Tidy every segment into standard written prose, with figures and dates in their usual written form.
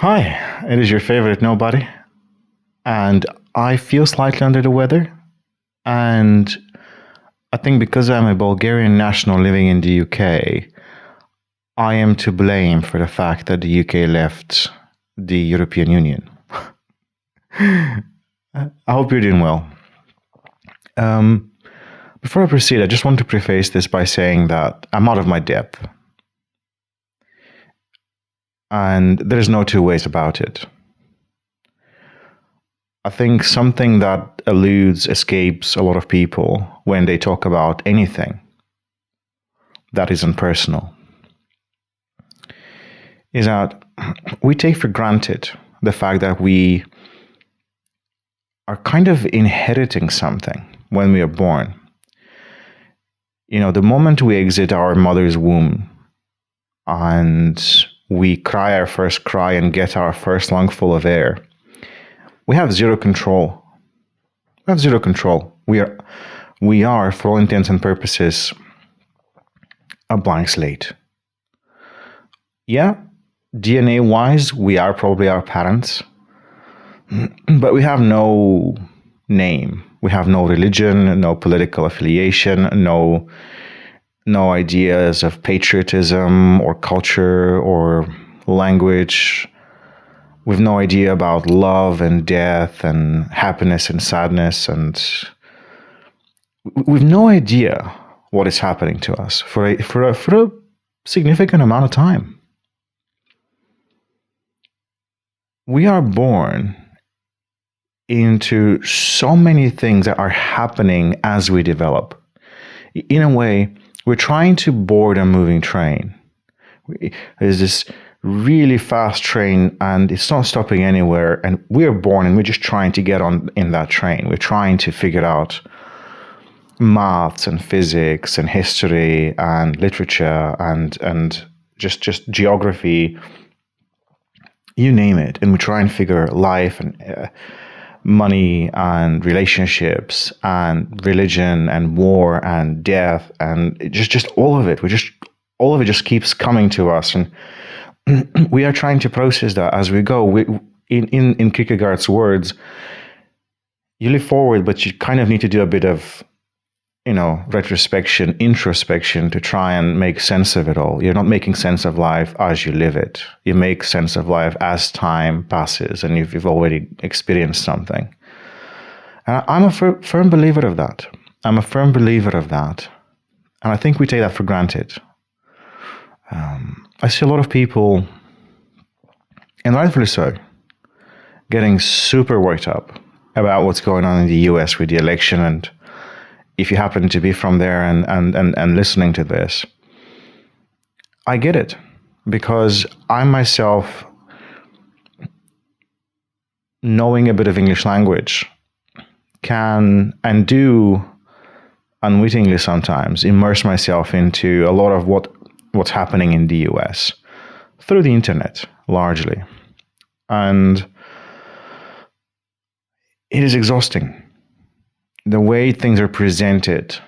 Hi, it is your favorite nobody, and I feel slightly under the weather. And I think because I'm a Bulgarian national living in the UK, I am to blame for the fact that the UK left the European Union. I hope you're doing well. Um, Before I proceed, I just want to preface this by saying that I'm out of my depth, and there's no two ways about it. I think something that escapes a lot of people when they talk about anything that isn't personal is that we take for granted the fact that we are kind of inheriting something when we are born. You know, the moment we exit our mother's womb and we cry our first cry and get our first lungful of air, we have zero control. We have zero control. We are, for all intents and purposes, a blank slate. Yeah, DNA-wise, we are probably our parents, but we have no name. We have no religion, no political affiliation, no ideas of patriotism or culture or language. We've no idea about love and death and happiness and sadness, and we've no idea what is happening to us for a significant amount of time. We are born into so many things that are happening as we develop. In a way, we're trying to board a moving train. There's this really fast train and it's not stopping anywhere, and we're born and we're just trying to get on in that train. We're trying to figure out maths and physics and history and literature and just geography, you name it, and we try and figure life and money and relationships and religion and war and death and just all of it. All of it just keeps coming to us, and we are trying to process that as we go. In Kierkegaard's words, you live forward, but you kind of need to do a bit of, introspection to try and make sense of it all. You're not making sense of life as you live it. You make sense of life as time passes and you've already experienced something. And I'm a firm believer of that. I'm a firm believer of that. And I think we take that for granted. I see a lot of people, and rightfully so, getting super worked up about what's going on in the US with the election. And if you happen to be from there and listening to this, I get it, because I myself, knowing a bit of English language, can and do unwittingly sometimes immerse myself into a lot of what's happening in the US through the internet, largely. And it is exhausting. The way things are presented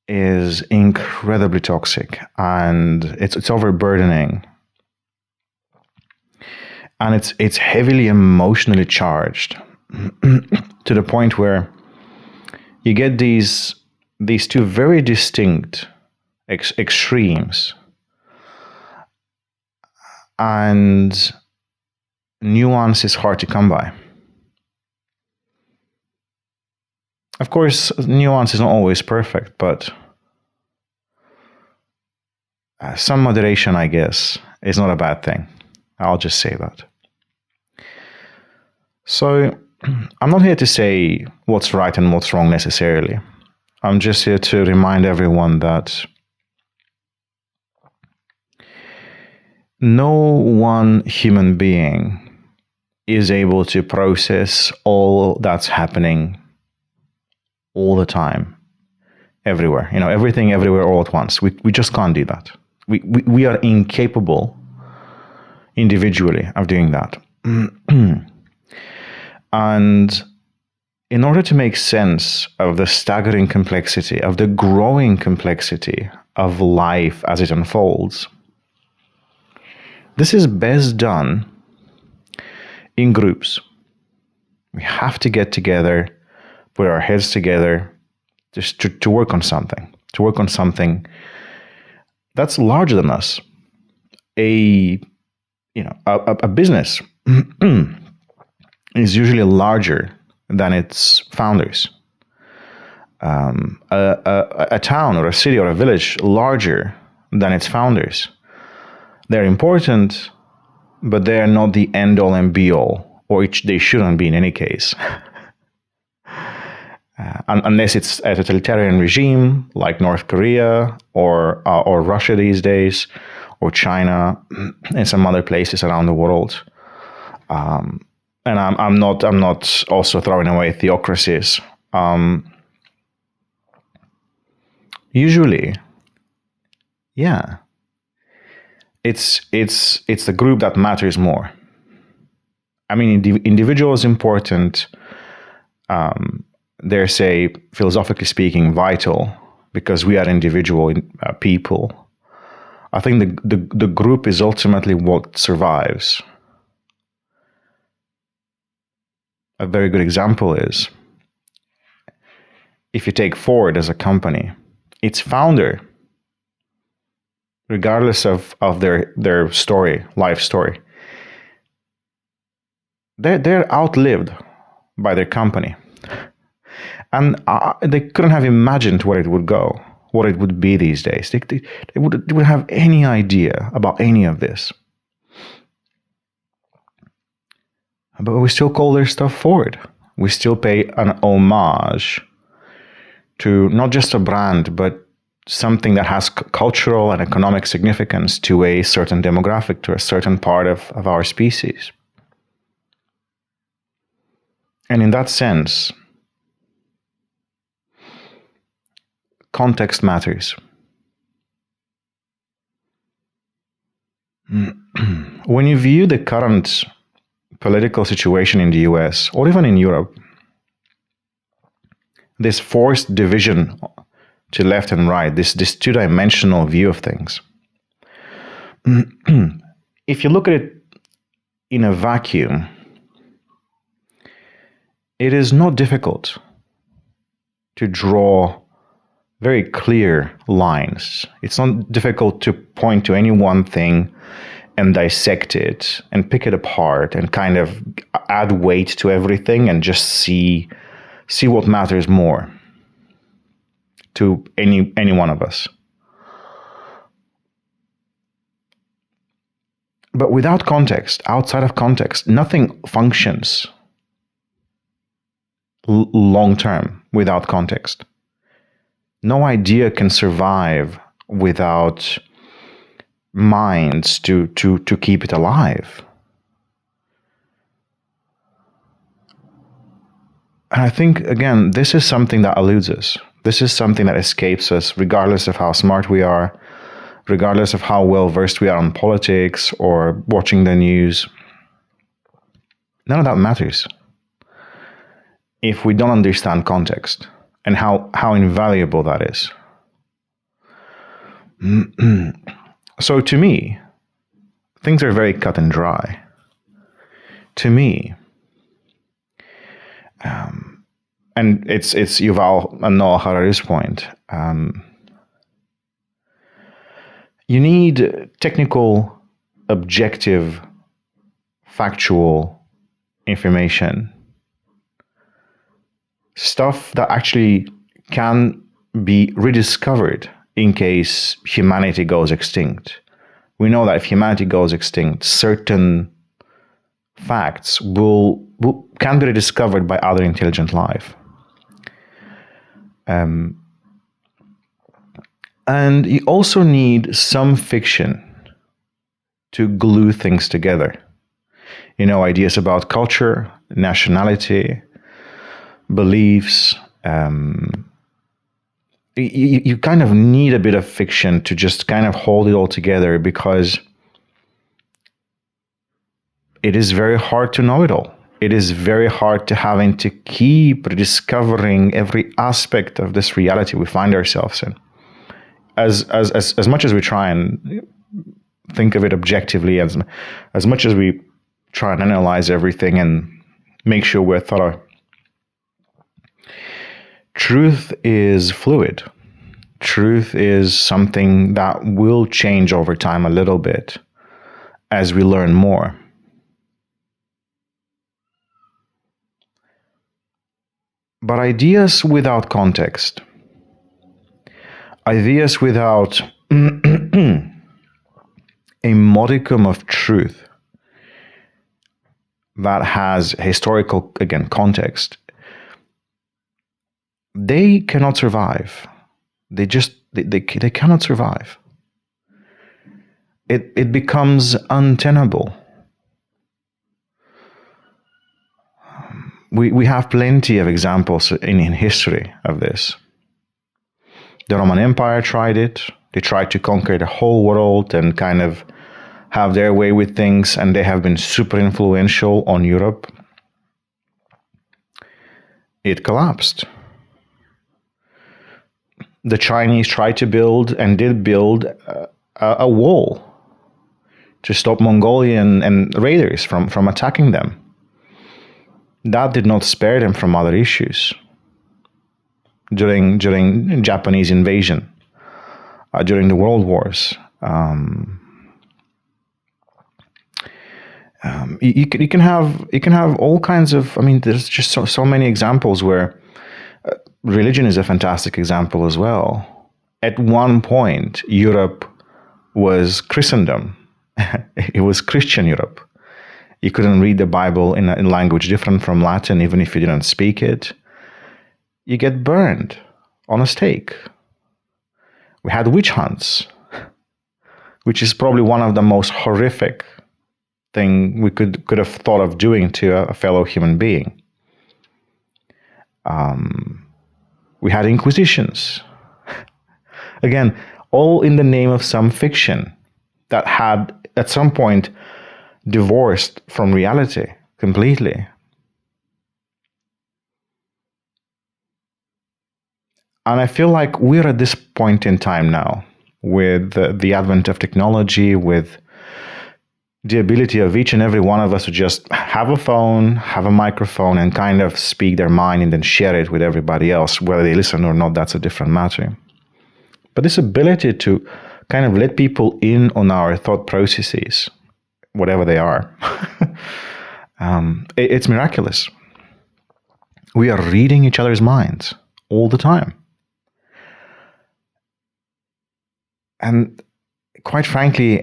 is incredibly toxic, and it's overburdening, and it's heavily emotionally charged to the point where you get these two very distinct extremes, and nuance is hard to come by. Of course, nuance is not always perfect, but some moderation, I guess, is not a bad thing. I'll just say that. So, I'm not here to say what's right and what's wrong necessarily. I'm just here to remind everyone that no one human being is able to process all that's happening all the time, everywhere, everything, everywhere, all at once. We just can't do that. We are incapable individually of doing that. And in order to make sense of the staggering complexity, of the growing complexity of life as it unfolds, this is best done in groups. We have to get together, put our heads together, just to work on something that's larger than us. A business is usually larger than its founders. A town or a city or a village larger than its founders. They're important, but they're not the end all and be all, or they shouldn't be in any case. Unless it's a totalitarian regime like North Korea or Russia these days, or China and some other places around the world. And I'm not also throwing away theocracies. Usually, yeah, it's the group that matters more. I mean, individual is important. They're, say, philosophically speaking, vital because we are individual people. I think the group is ultimately what survives. A very good example is if you take Ford as a company, its founder, regardless of their life story, they're outlived by their company. And they couldn't have imagined where it would go, what it would be these days. They wouldn't have any idea about any of this. But we still call their stuff Ford. We still pay an homage to not just a brand, but something that has cultural and economic significance to a certain demographic, to a certain part of our species. And in that sense, context matters. When you view the current political situation in the US or even in Europe, this forced division to left and right, this two-dimensional view of things, if you look at it in a vacuum, it is not difficult to draw very clear lines. It's not difficult to point to any one thing and dissect it and pick it apart and kind of add weight to everything and just see what matters more to any one of us. But without context, outside of context, nothing functions long term without context. No idea can survive without minds to keep it alive. And I think, again, this is something that eludes us. This is something that escapes us, regardless of how smart we are, regardless of how well versed we are on politics or watching the news. None of that matters if we don't understand context and how invaluable that is. So to me, things are very cut and dry. To me, and it's Yuval Noah Harari's point. You need technical, objective, factual information. Stuff that actually can be rediscovered in case humanity goes extinct. We know that if humanity goes extinct, certain facts can be rediscovered by other intelligent life. And you also need some fiction to glue things together. You know, ideas about culture, nationality, beliefs. You kind of need a bit of fiction to just kind of hold it all together, because it is very hard to know it all. It is very hard to having to keep rediscovering every aspect of this reality we find ourselves in. As much as we try and think of it objectively, as much as we try and analyze everything and make sure we're thorough. Truth is fluid. Truth is something that will change over time a little bit as we learn more. But ideas without context, ideas without a modicum of truth that has historical, again, context, they cannot survive. They cannot survive. It becomes untenable. We have plenty of examples in history of this. The Roman Empire tried it. They tried to conquer the whole world and kind of have their way with things, and they have been super influential on Europe. It collapsed. The Chinese tried to build and did build a wall to stop Mongolian and raiders from attacking them. That did not spare them from other issues during Japanese invasion, during the World Wars. You can have all kinds of. I mean, there's just so many examples where religion is a fantastic example as well. At one point, Europe was Christendom. It was Christian Europe. You couldn't read the Bible in a language different from Latin, even if you didn't speak it. You get burned on a stake. We had witch hunts, which is probably one of the most horrific thing we could have thought of doing to a fellow human being. We had inquisitions. Again, all in the name of some fiction that had, at some point, divorced from reality completely. And I feel like we're at this point in time now, with the advent of technology, with the ability of each and every one of us to just have a phone, have a microphone, and kind of speak their mind and then share it with everybody else. Whether they listen or not, that's a different matter. But this ability to kind of let people in on our thought processes, whatever they are, it's miraculous. We are reading each other's minds all the time. And quite frankly,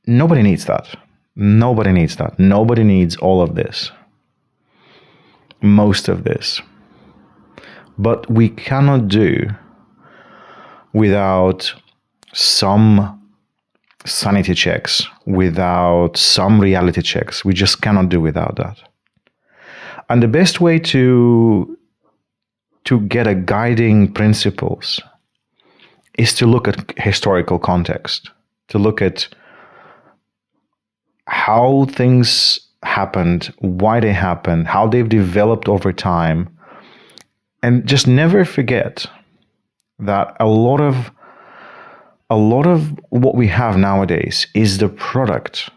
nobody needs that. Nobody needs that. Nobody needs all of this. Most of this. But we cannot do without some sanity checks, without some reality checks. We just cannot do without that. And the best way to get a guiding principles is to look at historical context, to look at how things happened, why they happened, how they've developed over time, and just never forget that a lot of what we have nowadays is the product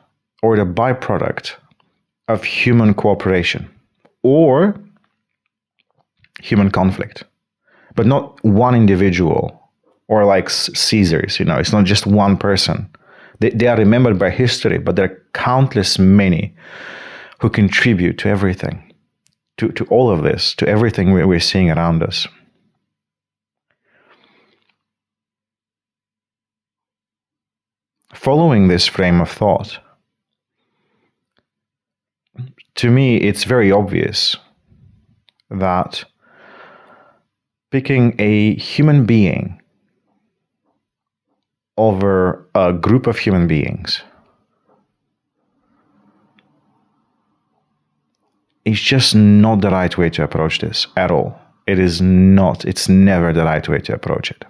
or the byproduct of human cooperation or human conflict, but not one individual. Or like Caesars, it's not just one person. They are remembered by history, but there are countless many who contribute to everything, to all of this, to everything we're seeing around us. Following this frame of thought, to me, it's very obvious that picking a human being over a group of human beings is just not the right way to approach this at all. It's never the right way to approach it.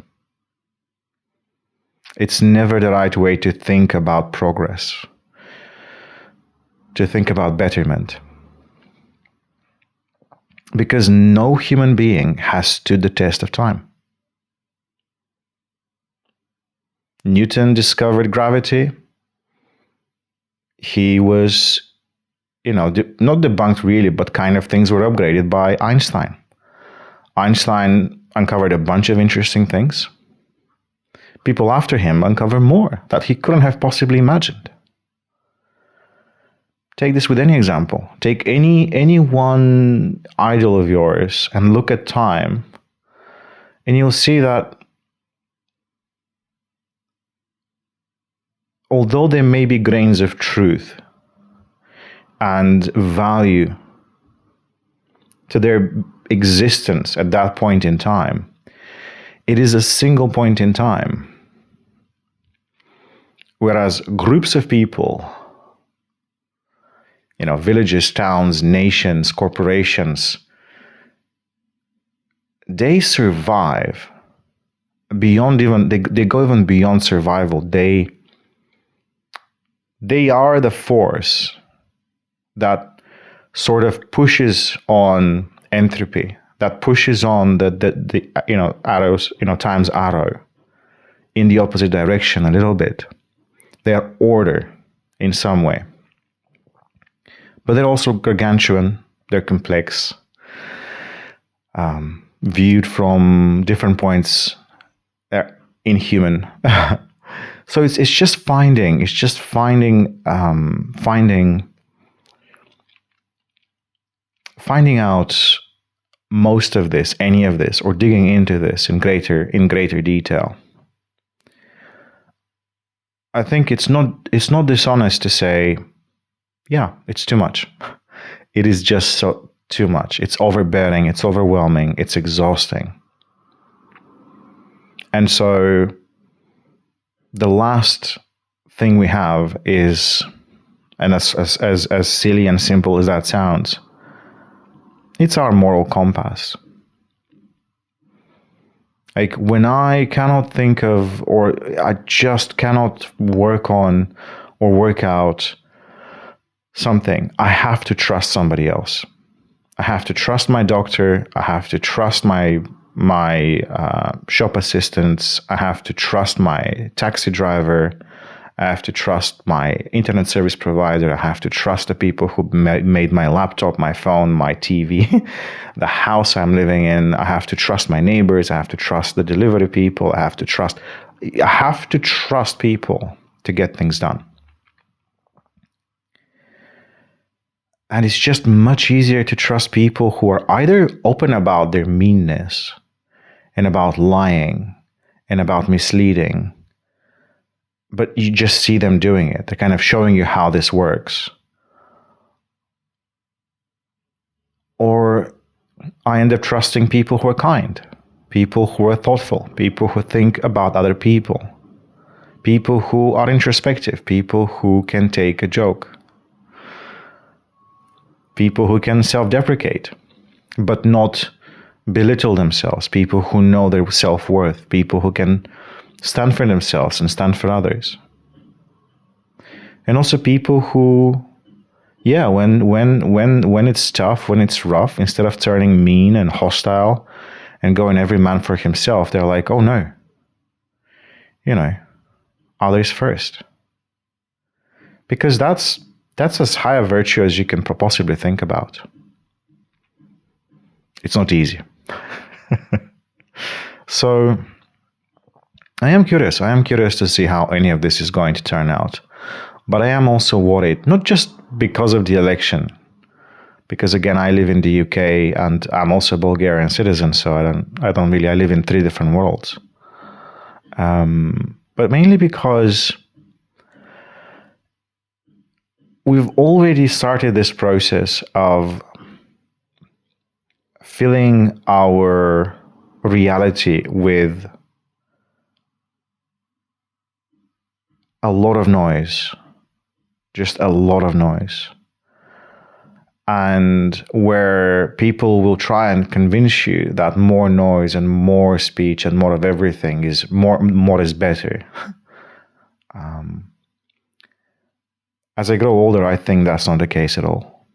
It's never the right way to think about progress, to think about betterment. Because no human being has stood the test of time. Newton discovered gravity. he was, not debunked really, but kind of things were upgraded by Einstein. Einstein uncovered a bunch of interesting things. People after him uncover more that he couldn't have possibly imagined. Take this with any example. Take any one idol of yours and look at time, and you'll see that although there may be grains of truth and value to their existence at that point in time, it is a single point in time. Whereas groups of people, villages, towns, nations, corporations, they survive beyond they go even beyond survival. They are the force that sort of pushes on entropy, that pushes on the arrows, times arrow in the opposite direction a little bit. They are order in some way. But they're also gargantuan, they're complex, viewed from different points, inhuman. So it's just finding out most of this, any of this, or digging into this in greater detail. I think it's not dishonest to say, yeah, it's too much. It is just so too much. It's overbearing, it's overwhelming, it's exhausting. And so the last thing we have is, and as silly and simple as that sounds, it's our moral compass. Like when I cannot think of, or I just cannot work on or work out something, I have to trust somebody else. I have to trust my doctor. I have to trust my shop assistants. I have to trust my taxi driver. I have to trust my internet service provider. I have to trust the people who made my laptop, my phone, my TV, the house I'm living in. I have to trust my neighbors. I have to trust the delivery people. I have to trust people to get things done. And it's just much easier to trust people who are either open about their meanness and about lying and about misleading, but you just see them doing it. They're kind of showing you how this works. Or I end up trusting people who are kind, people who are thoughtful, people who think about other people, people who are introspective, people who can take a joke, people who can self-deprecate, but not belittle themselves, people who know their self-worth, people who can stand for themselves and stand for others. And also people who, when it's tough, when it's rough, instead of turning mean and hostile and going every man for himself, they're like, oh no, others first. Because that's as high a virtue as you can possibly think about. It's not easy. So I am curious to see how any of this is going to turn out. But I am also worried, not just because of the election, because again, I live in the UK and I'm also a Bulgarian citizen, so I live in three different worlds. But mainly because we've already started this process of filling our reality with a lot of noise, just a lot of noise. And where people will try and convince you that more noise and more speech and more of everything is more is better. As I grow older, I think that's not the case at all.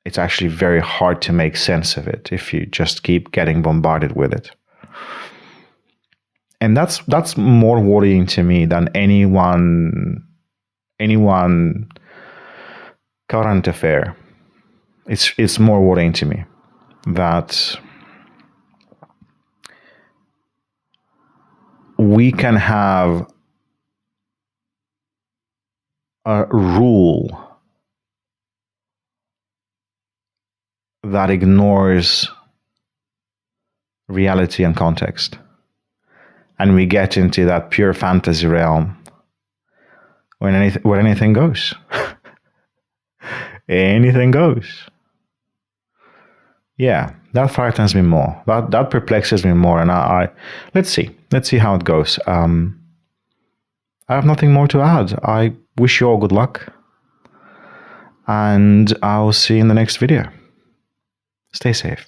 It's actually very hard to make sense of it if you just keep getting bombarded with it. And that's more worrying to me than any one any one current affair, it's more worrying to me that we can have a rule that ignores reality and context, and we get into that pure fantasy realm where anything goes. Anything goes. Yeah, that frightens me more. That perplexes me more, and I let's see how it goes. I have nothing more to add. I wish you all good luck, and I'll see you in the next video. Stay safe.